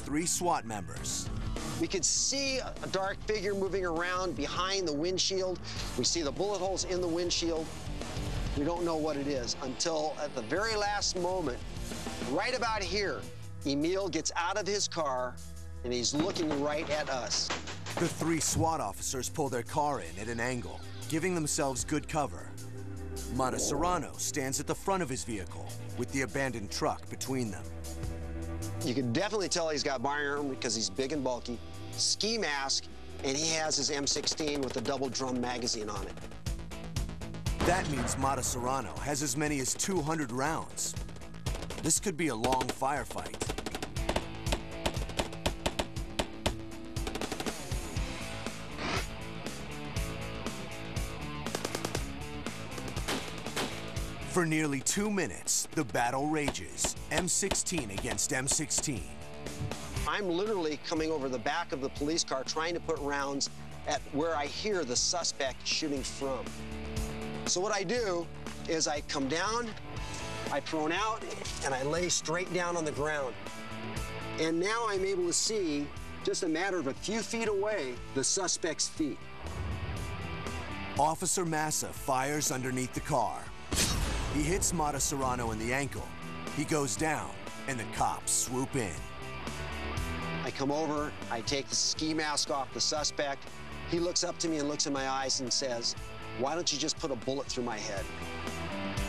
3 SWAT members. We could see a dark figure moving around behind the windshield. We see the bullet holes in the windshield. We don't know what it is until at the very last moment, right about here, Emil gets out of his car and he's looking right at us. The 3 SWAT officers pull their car in at an angle, giving themselves good cover. Mata Serrano stands at the front of his vehicle with the abandoned truck between them. You can definitely tell he's got body armor because he's big and bulky, ski mask, and he has his M-16 with a double drum magazine on it. That means Mata Serrano has as many as 200 rounds. This could be a long firefight. For nearly 2 minutes, the battle rages, M-16 against M-16. I'm literally coming over the back of the police car trying to put rounds at where I hear the suspect shooting from. So what I do is I come down, I prone out, and I lay straight down on the ground. And now I'm able to see, just a matter of a few feet away, the suspect's feet. Officer Massa fires underneath the car. He hits Mata Serrano in the ankle. He goes down, and the cops swoop in. I come over, I take the ski mask off the suspect. He looks up to me and looks in my eyes and says, "Why don't you just put a bullet through my head?"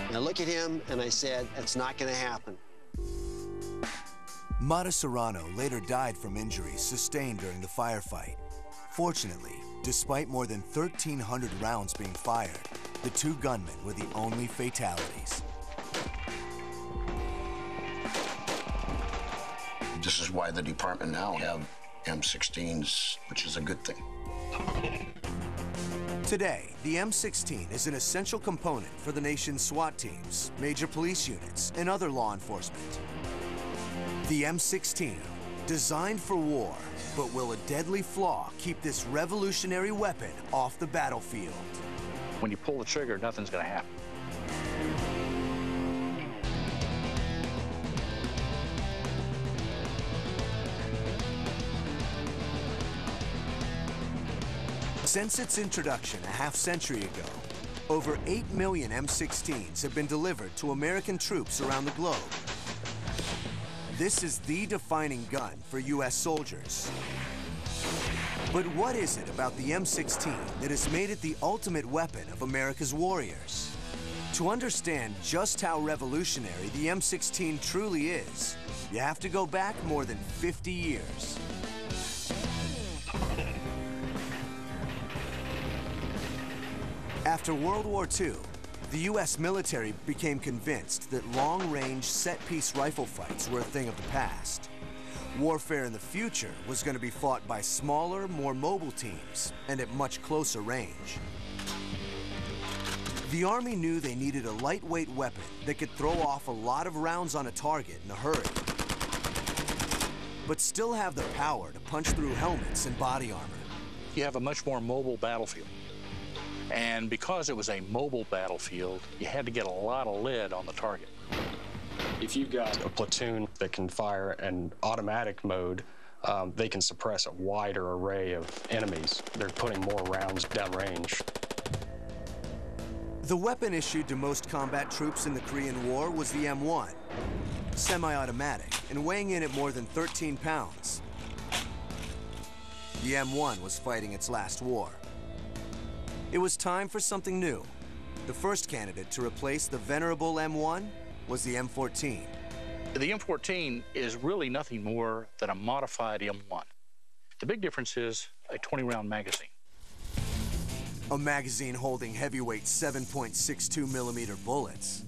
And I look at him and I said, "It's not gonna happen." Mata Serrano later died from injuries sustained during the firefight. Fortunately, despite more than 1,300 rounds being fired, the 2 gunmen were the only fatalities. This is why the department now have M16s, which is a good thing. Today, the M16 is an essential component for the nation's SWAT teams, major police units, and other law enforcement. The M16, designed for war, but will a deadly flaw keep this revolutionary weapon off the battlefield? When you pull the trigger, nothing's going to happen. Since its introduction a half-century ago, over 8 million M16s have been delivered to American troops around the globe. This is the defining gun for U.S. soldiers. But what is it about the M16 that has made it the ultimate weapon of America's warriors? To understand just how revolutionary the M16 truly is, you have to go back more than 50 years. After World War II, the U.S. military became convinced that long-range, set-piece rifle fights were a thing of the past. Warfare in the future was going to be fought by smaller, more mobile teams and at much closer range. The Army knew they needed a lightweight weapon that could throw off a lot of rounds on a target in a hurry, but still have the power to punch through helmets and body armor. You have a much more mobile battlefield. And because it was a mobile battlefield, you had to get a lot of lead on the target. If you've got a platoon that can fire in automatic mode, they can suppress a wider array of enemies. They're putting more rounds downrange. The weapon issued to most combat troops in the Korean War was the M1, semi-automatic and weighing in at more than 13 pounds. The M1 was fighting its last war. It was time for something new. The first candidate to replace the venerable M1 was the M14. The M14 is really nothing more than a modified M1. The big difference is a 20-round magazine. A magazine holding heavyweight 7.62 millimeter bullets.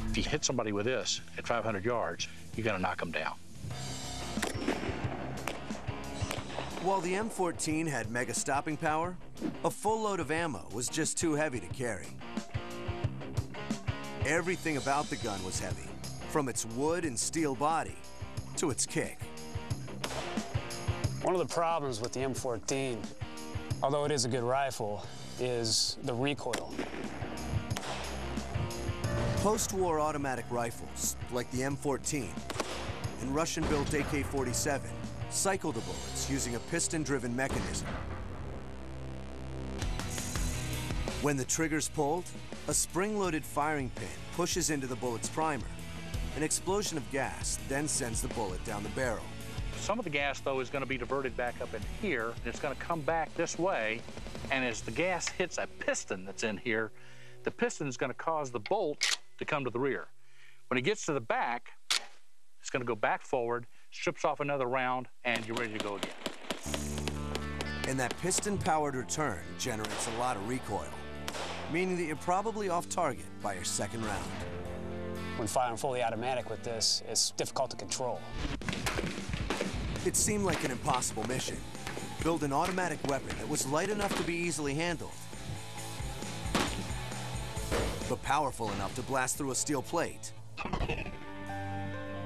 If you hit somebody with this at 500 yards, you're going to knock them down. While the M14 had mega stopping power, a full load of ammo was just too heavy to carry. Everything about the gun was heavy, from its wood and steel body to its kick. One of the problems with the M14, although it is a good rifle, is the recoil. Post-war automatic rifles, like the M14, and Russian-built AK-47 cycle the bullets using a piston-driven mechanism. When the trigger's pulled, a spring-loaded firing pin pushes into the bullet's primer. An explosion of gas then sends the bullet down the barrel. Some of the gas, though, is going to be diverted back up in here, and it's going to come back this way, and as the gas hits a piston that's in here, the piston is going to cause the bolt to come to the rear. When it gets to the back, it's going to go back forward, strips off another round, and you're ready to go again. And that piston-powered return generates a lot of recoil, meaning that you're probably off target by your second round. When firing fully automatic with this, it's difficult to control. It seemed like an impossible mission. Build an automatic weapon that was light enough to be easily handled, but powerful enough to blast through a steel plate.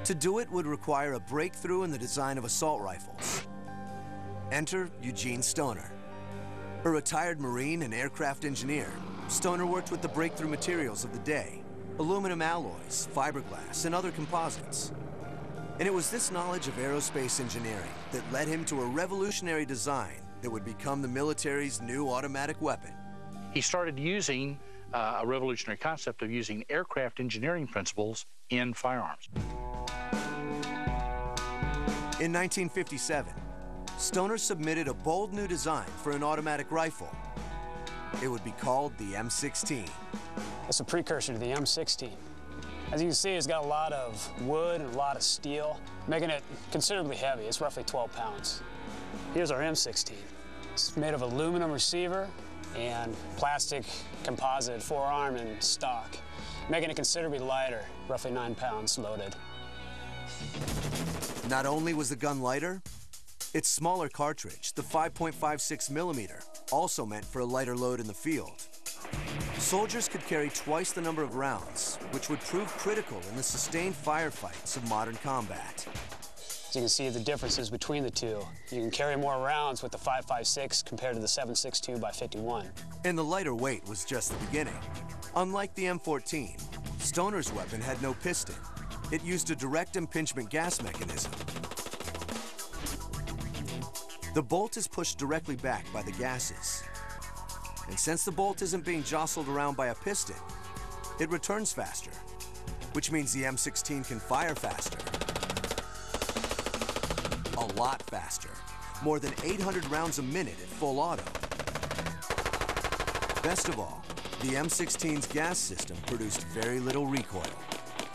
To do it would require a breakthrough in the design of assault rifles. Enter Eugene Stoner. A retired Marine and aircraft engineer, Stoner worked with the breakthrough materials of the day: aluminum alloys, fiberglass, and other composites. And it was this knowledge of aerospace engineering that led him to a revolutionary design that would become the military's new automatic weapon. He started using a revolutionary concept of using aircraft engineering principles in firearms. In 1957, Stoner submitted a bold new design for an automatic rifle. It would be called the M-16. It's a precursor to the M-16. As you can see, it's got a lot of wood and a lot of steel, making it considerably heavy. It's roughly 12 pounds. Here's our M-16. It's made of aluminum receiver and plastic composite forearm and stock, making it considerably lighter, roughly 9 pounds loaded. Not only was the gun lighter, its smaller cartridge, the 5.56 millimeter, also meant for a lighter load in the field. Soldiers could carry twice the number of rounds, which would prove critical in the sustained firefights of modern combat. As you can see the differences between the two. You can carry more rounds with the 5.56 compared to the 7.62 by 51. And the lighter weight was just the beginning. Unlike the M14, Stoner's weapon had no piston. It used a direct impingement gas mechanism. The bolt is pushed directly back by the gases. And since the bolt isn't being jostled around by a piston, it returns faster, which means the M16 can fire faster. A lot faster. More than 800 rounds a minute at full auto. Best of all, the M16's gas system produced very little recoil.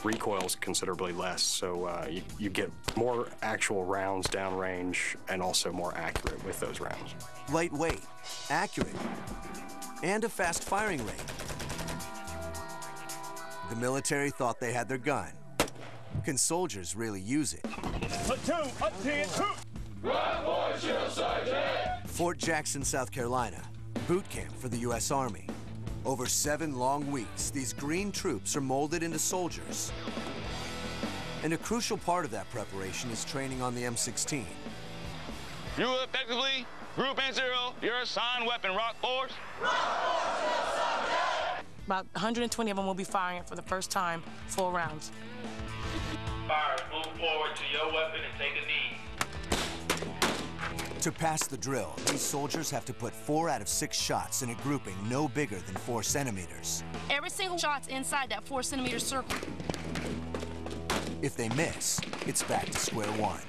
Recoil is considerably less, so you get more actual rounds downrange and also more accurate with those rounds. Lightweight, accurate, and a fast firing rate. The military thought they had their gun. Can soldiers really use it? Platoon, up 10, Right, boy, drill sergeant. Fort Jackson, South Carolina, boot camp for the U.S. Army. Over 7 long weeks, these green troops are molded into soldiers. And a crucial part of that preparation is training on the M16. You effectively, Group N0, your assigned weapon, Rock Force. About 120 of them will be firing for the first time, 4 rounds. Fire, move forward to your weapon and take a knee. To pass the drill, these soldiers have to put 4 out of 6 shots in a grouping no bigger than 4 centimeters. Every single shot's inside that 4-centimeter circle. If they miss, it's back to square one.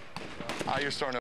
You're starting